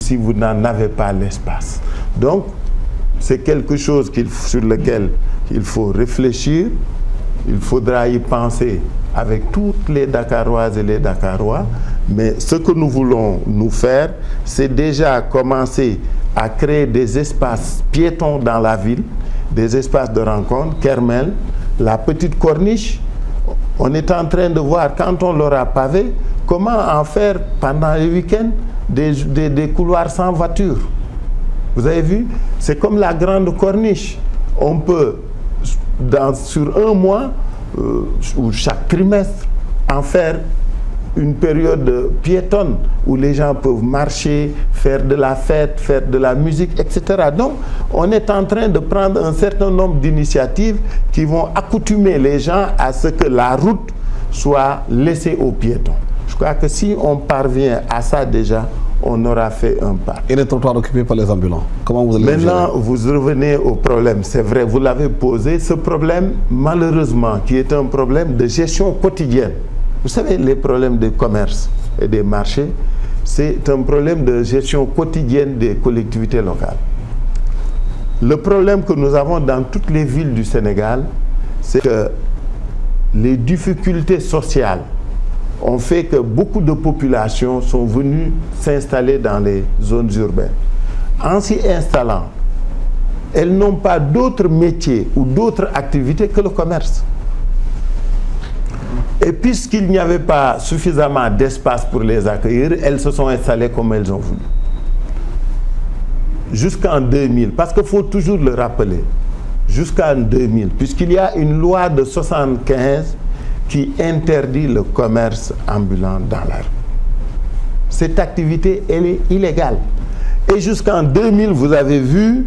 si vous n'en avez pas l'espace. Donc, c'est quelque chose sur lequel il faut réfléchir. Il faudra y penser avec toutes les Dakaroises et les Dakarois. Mais ce que nous voulons nous faire, c'est déjà commencer à créer des espaces piétons dans la ville, des espaces de rencontre, Kermel, la petite corniche. On est en train de voir, quand on l'aura pavé, comment en faire pendant les week-ends des couloirs sans voiture. Vous avez vu? C'est comme la grande corniche. On peut, sur un mois, ou chaque trimestre, en faire une période piétonne où les gens peuvent marcher, faire de la fête, faire de la musique, etc. Donc, on est en train de prendre un certain nombre d'initiatives qui vont accoutumer les gens à ce que la route soit laissée aux piétons. Je crois que si on parvient à ça déjà, on aura fait un pas. Et les trottoirs occupés par les ambulants, comment vous allez Maintenant, gérer? vous revenez au problème. C'est vrai, vous l'avez posé. Ce problème, malheureusement, qui est un problème de gestion quotidienne. Vous savez, les problèmes de commerce et des marchés, c'est un problème de gestion quotidienne des collectivités locales. Le problème que nous avons dans toutes les villes du Sénégal, c'est que les difficultés sociales ont fait que beaucoup de populations sont venues s'installer dans les zones urbaines. En s'y installant, elles n'ont pas d'autres métiers ou d'autres activités que le commerce. Et puisqu'il n'y avait pas suffisamment d'espace pour les accueillir, elles se sont installées comme elles ont voulu. Jusqu'en 2000, parce qu'il faut toujours le rappeler, jusqu'en 2000, puisqu'il y a une loi de 1975 qui interdit le commerce ambulant dans la rue. Cette activité, elle est illégale. Et jusqu'en 2000, vous avez vu,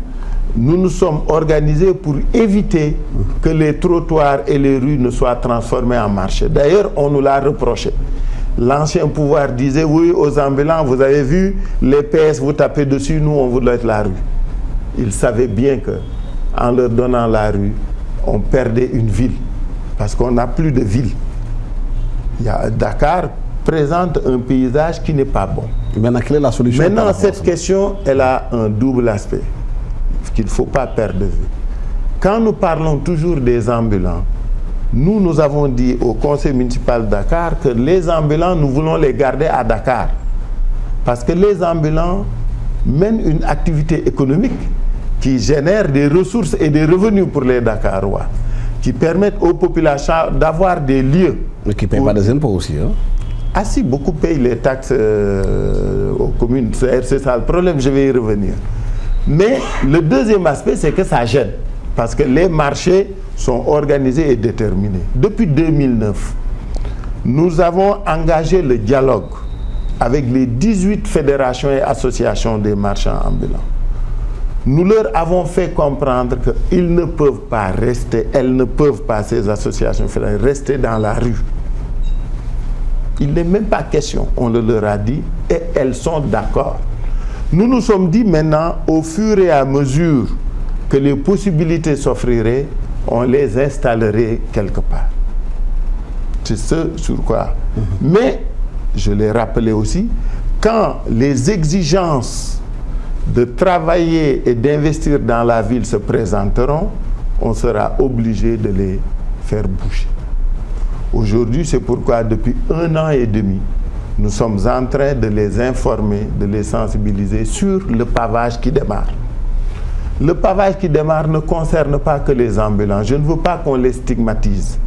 nous nous sommes organisés pour éviter que les trottoirs et les rues ne soient transformés en marché. D'ailleurs, on nous l'a reproché. L'ancien pouvoir disait, oui, aux ambulants, vous avez vu, les PS, vous tapez dessus, nous, on vous donne la rue. Ils savaient bien qu'en leur donnant la rue, on perdait une ville. Parce qu'on n'a plus de ville. Dakar présente un paysage qui n'est pas bon. Maintenant, quelle est la solution? Maintenant, cette question, elle a un double aspect qu'il ne faut pas perdre de vue. Quand nous parlons toujours des ambulants, nous avons dit au conseil municipal de Dakar que les ambulants, nous voulons les garder à Dakar. Parce que les ambulants mènent une activité économique qui génère des ressources et des revenus pour les Dakarois, qui permettent aux populations d'avoir des lieux. Mais qui ne payent pas des impôts aussi. Hein? Ah si, beaucoup payent les taxes aux communes. C'est ça le problème, je vais y revenir. Mais le deuxième aspect, c'est que ça gêne. Parce que les marchés sont organisés et déterminés. Depuis 2009, nous avons engagé le dialogue avec les 18 fédérations et associations des marchands ambulants. Nous leur avons fait comprendre qu'ils ne peuvent pas rester, elles ne peuvent pas, ces associations fédérales, rester dans la rue. Il n'est même pas question, on le leur a dit, et elles sont d'accord. Nous nous sommes dit maintenant, au fur et à mesure que les possibilités s'offriraient, on les installerait quelque part. C'est ce sur quoi. Mais, je l'ai rappelé aussi, quand les exigences de travailler et d'investir dans la ville se présenteront, on sera obligé de les faire bouger. Aujourd'hui, c'est pourquoi depuis 1 an et demi, nous sommes en train de les informer, de les sensibiliser sur le pavage qui démarre. Le pavage qui démarre ne concerne pas que les ambulants. Je ne veux pas qu'on les stigmatise.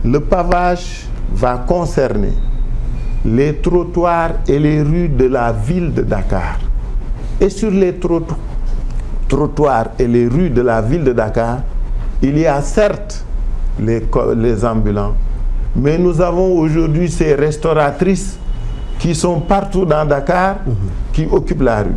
Le pavage va concerner les trottoirs et les rues de la ville de Dakar. Et sur les trottoirs et les rues de la ville de Dakar, il y a certes les ambulants, mais nous avons aujourd'hui ces restauratrices qui sont partout dans Dakar, qui occupent la rue.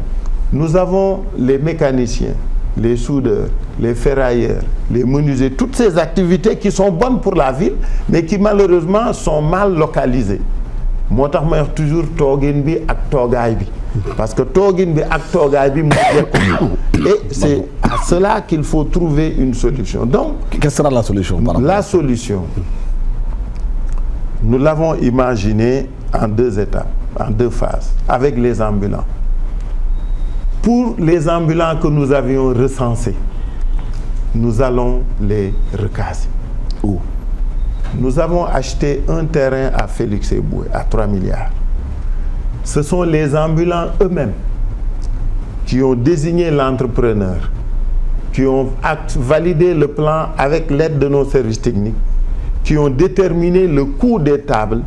Nous avons les mécaniciens, les soudeurs, les ferrailleurs, les menuisiers, toutes ces activités qui sont bonnes pour la ville, mais qui malheureusement sont mal localisées. Moi, je dis toujours toogin bi ak toogaay bi, parce que toogin bi ak toogaay bi moo jekkul. Et c'est à cela qu'il faut trouver une solution. Donc, quelle sera la solution? La solution, nous l'avons imaginée en 2 étapes, en 2 phases, avec les ambulants. Pour les ambulants que nous avions recensés, nous allons les recaser. Où? Nous avons acheté un terrain à Félix Eboué, à 3 milliards. Ce sont les ambulants eux-mêmes qui ont désigné l'entrepreneur, qui ont validé le plan avec l'aide de nos services techniques, qui ont déterminé le coût des tables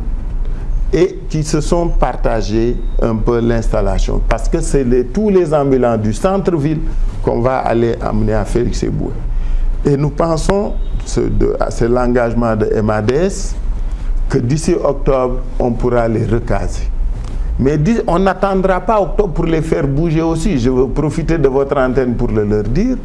et qui se sont partagés un peu l'installation. Parce que c'est tous les ambulants du centre-ville qu'on va aller amener à Félix Eboué. Et nous pensons, c'est l'engagement de MADS, que d'ici octobre, on pourra les recaser. Mais on n'attendra pas octobre pour les faire bouger aussi. Je veux profiter de votre antenne pour le leur dire.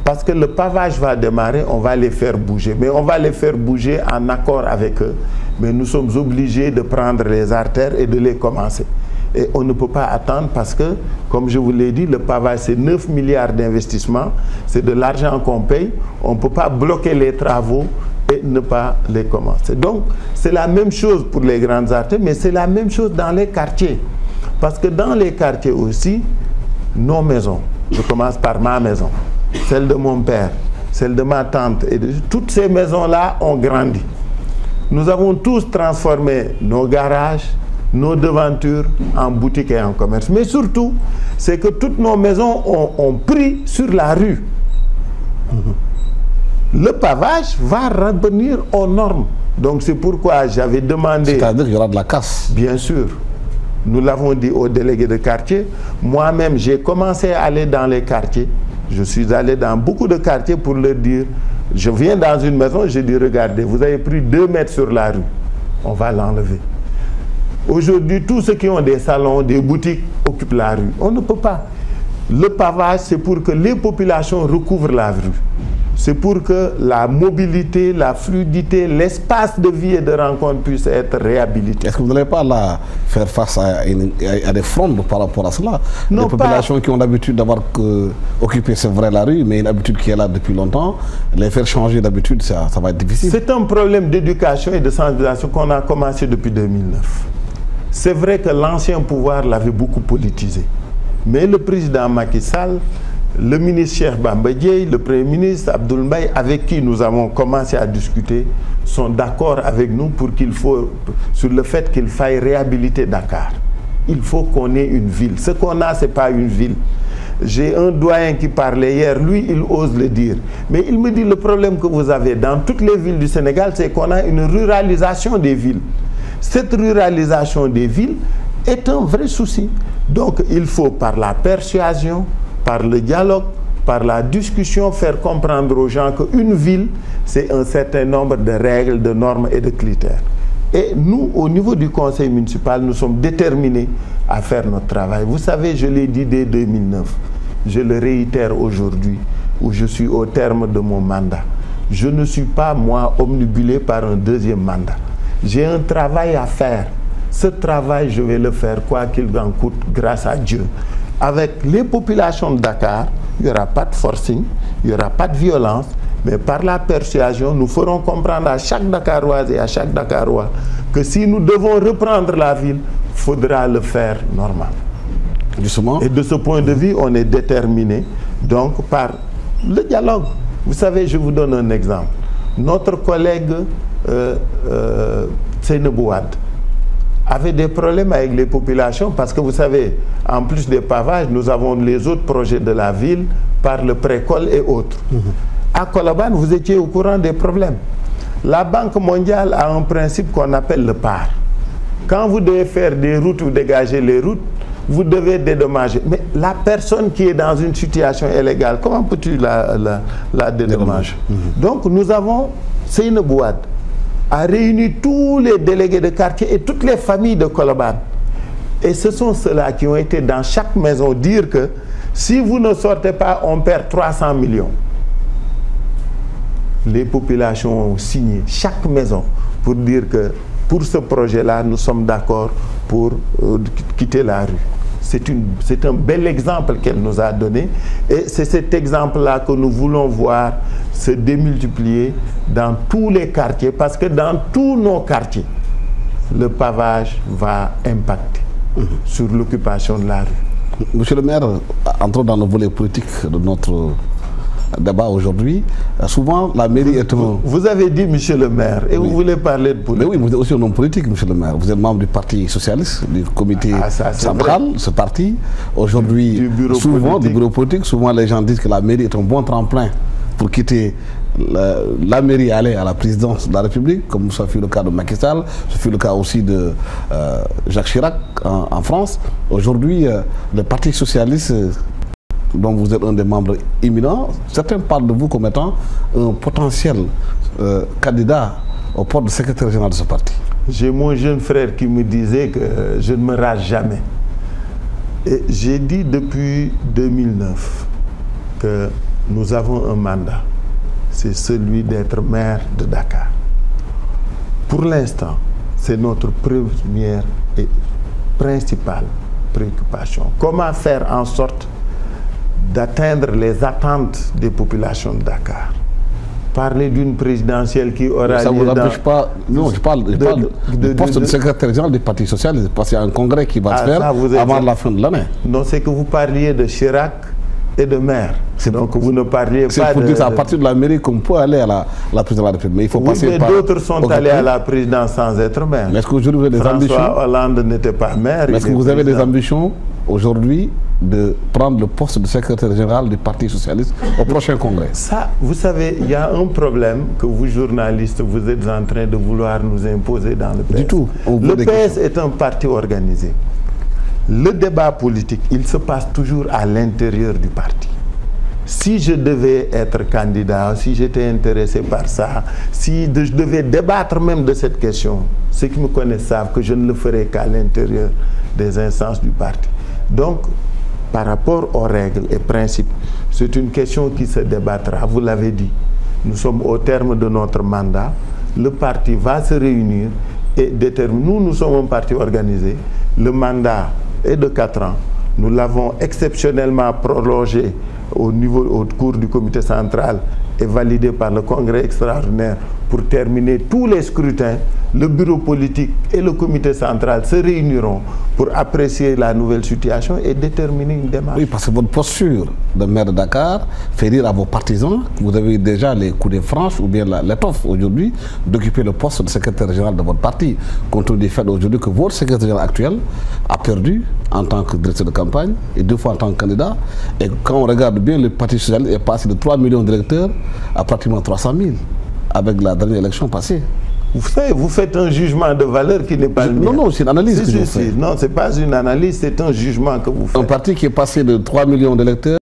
Parce que le pavage va démarrer, on va les faire bouger. Mais on va les faire bouger en accord avec eux. Mais nous sommes obligés de prendre les artères et de les commencer. Et on ne peut pas attendre parce que, comme je vous l'ai dit, le pavage, c'est 9 milliards d'investissements. C'est de l'argent qu'on paye. On ne peut pas bloquer les travaux et ne pas les commencer. Donc, c'est la même chose pour les grandes artères, mais c'est la même chose dans les quartiers. Parce que dans les quartiers aussi, nos maisons, je commence par ma maison, celle de mon père, celle de ma tante, et toutes ces maisons-là ont grandi. Nous avons tous transformé nos garages, nos devantures en boutiques et en commerce. Mais surtout, c'est que toutes nos maisons ont pris sur la rue. Le pavage va revenir aux normes. Donc c'est pourquoi j'avais demandé... C'est-à-dire qu'il y aura de la casse. Bien sûr. Nous l'avons dit aux délégués de quartier. Moi-même, j'ai commencé à aller dans les quartiers. Je suis allé dans beaucoup de quartiers pour leur dire... Je viens dans une maison, je dis, regardez, vous avez pris 2 mètres sur la rue. On va l'enlever. Aujourd'hui, tous ceux qui ont des salons, des boutiques, occupent la rue. On ne peut pas. Le pavage, c'est pour que les populations recouvrent la rue. C'est pour que la mobilité, la fluidité, l'espace de vie et de rencontre puisse être réhabilité. Est-ce que vous n'allez pas là faire face à des frondes par rapport à cela? Non, les populations qui ont l'habitude d'avoir occupé, c'est vrai, la rue, mais une habitude qui est là depuis longtemps, les faire changer d'habitude, ça va être difficile. C'est un problème d'éducation et de sensibilisation qu'on a commencé depuis 2009. C'est vrai que l'ancien pouvoir l'avait beaucoup politisé. Mais le président Macky Sall, le ministre Cheikh Bamba Dièye, le Premier ministre Abdoul Mbaye, avec qui nous avons commencé à discuter, sont d'accord avec nous sur le fait qu'il faille réhabiliter Dakar. Il faut qu'on ait une ville. Ce qu'on a, ce n'est pas une ville. J'ai un doyen qui parlait hier, lui, il ose le dire. Mais il me dit, le problème que vous avez dans toutes les villes du Sénégal, c'est qu'on a une ruralisation des villes. Cette ruralisation des villes est un vrai souci. Donc, il faut, par la persuasion, par le dialogue, par la discussion, faire comprendre aux gens qu'une ville, c'est un certain nombre de règles, de normes et de critères. Et nous, au niveau du conseil municipal, nous sommes déterminés à faire notre travail. Vous savez, je l'ai dit dès 2009, je le réitère aujourd'hui, où je suis au terme de mon mandat. Je ne suis pas, moi, omnibulé par un deuxième mandat. J'ai un travail à faire. Ce travail, je vais le faire, quoi qu'il en coûte, grâce à Dieu. Avec les populations de Dakar, il n'y aura pas de forcing, il n'y aura pas de violence, mais par la persuasion, nous ferons comprendre à chaque Dakaroise et à chaque Dakarois que si nous devons reprendre la ville, il faudra le faire normal. Justement. Et de ce point de vue, on est déterminé, donc, par le dialogue. Vous savez, je vous donne un exemple. Notre collègue Seynabou Wade avait des problèmes avec les populations parce que vous savez, en plus des pavages, nous avons les autres projets de la ville par le précole et autres. À Colobane, vous étiez au courant des problèmes. La Banque mondiale a un principe qu'on appelle le PAR. Quand vous devez faire des routes ou dégager les routes, vous devez dédommager. Mais la personne qui est dans une situation illégale, comment peux-tu la dédommager? Donc nous avons Seynabou Wade a réuni tous les délégués de quartier et toutes les familles de Colobane. Et ce sont ceux-là qui ont été dans chaque maison dire que si vous ne sortez pas, on perd 300 millions. Les populations ont signé chaque maison pour dire que pour ce projet-là, nous sommes d'accord pour quitter la rue. C'est un bel exemple qu'elle nous a donné et c'est cet exemple-là que nous voulons voir se démultiplier dans tous les quartiers parce que dans tous nos quartiers, le pavage va impacter sur l'occupation de la rue. Monsieur le maire, entrons dans le volet politique de notre débat aujourd'hui. Souvent, la mairie est un... Vous avez dit monsieur le maire et vous voulez parler de politique. Mais oui, vous êtes aussi un homme politique, monsieur le maire. Vous êtes membre du Parti Socialiste, du comité central, ce parti. Aujourd'hui, souvent, du bureau politique, souvent les gens disent que la mairie est un bon tremplin pour quitter la mairie et aller à la présidence de la République, comme ça fut le cas de Macky Sall, ce fut le cas aussi de Jacques Chirac en France. Aujourd'hui, le Parti Socialiste, dont vous êtes un des membres éminents, certains parlent de vous comme étant un potentiel candidat au poste de secrétaire général de ce parti. J'ai mon jeune frère qui me disait que je ne me rase jamais. Et j'ai dit depuis 2009 que nous avons un mandat. C'est celui d'être maire de Dakar. Pour l'instant, c'est notre première et principale préoccupation. Comment faire en sorte d'atteindre les attentes des populations de Dakar. Parler d'une présidentielle qui aura lieu. Ça ne vous empêche pas. Non, je parle du poste de secrétaire général du Parti Socialiste, parce qu'il y a un congrès qui va se faire avant la fin de l'année. Non, c'est que vous parliez de Chirac et de maire. Donc vous ne parliez pas de... C'est pour dire à partir de la mairie qu'on peut aller à la présidence de la République. Mais il faut passer par... d'autres sont allés à la présidence sans être maire. Mais est-ce qu'aujourd'hui vous avez des ambitions? François Hollande n'était pas maire. Mais est-ce que vous avez des ambitions aujourd'hui de prendre le poste de secrétaire général du Parti Socialiste au prochain congrès? Ça, vous savez, il y a un problème que vous, journalistes, vous êtes en train de vouloir nous imposer dans le PS. Du tout. Le PS est un parti organisé. Le débat politique, il se passe toujours à l'intérieur du parti. Si je devais être candidat, si j'étais intéressé par ça, si je devais débattre même de cette question, ceux qui me connaissent savent que je ne le ferai qu'à l'intérieur des instances du parti. Donc, par rapport aux règles et principes, c'est une question qui se débattra, vous l'avez dit. Nous sommes au terme de notre mandat, le parti va se réunir et déterminer. Nous sommes un parti organisé, le mandat est de 4 ans. Nous l'avons exceptionnellement prolongé au cours du comité central et validé par le congrès extraordinaire pour terminer tous les scrutins. Le bureau politique et le comité central se réuniront pour apprécier la nouvelle situation et déterminer une démarche. Oui, parce que votre posture de maire de Dakar fait dire à vos partisans que vous avez déjà les coups de franche ou bien l'étoffe aujourd'hui d'occuper le poste de secrétaire général de votre parti, compte tenu du fait aujourd'hui que votre secrétaire général actuel a perdu en tant que directeur de campagne et 2 fois en tant que candidat. Et quand on regarde bien, le Parti socialiste est passé de 3 millions d'électeurs à pratiquement 300 000 avec la dernière élection passée. Vous savez, vous faites un jugement de valeur qui n'est pas le mien. Non, c'est une analyse que je fais. Non, ce n'est pas une analyse, c'est un jugement que vous faites. Un parti qui est passé de 3 millions d'électeurs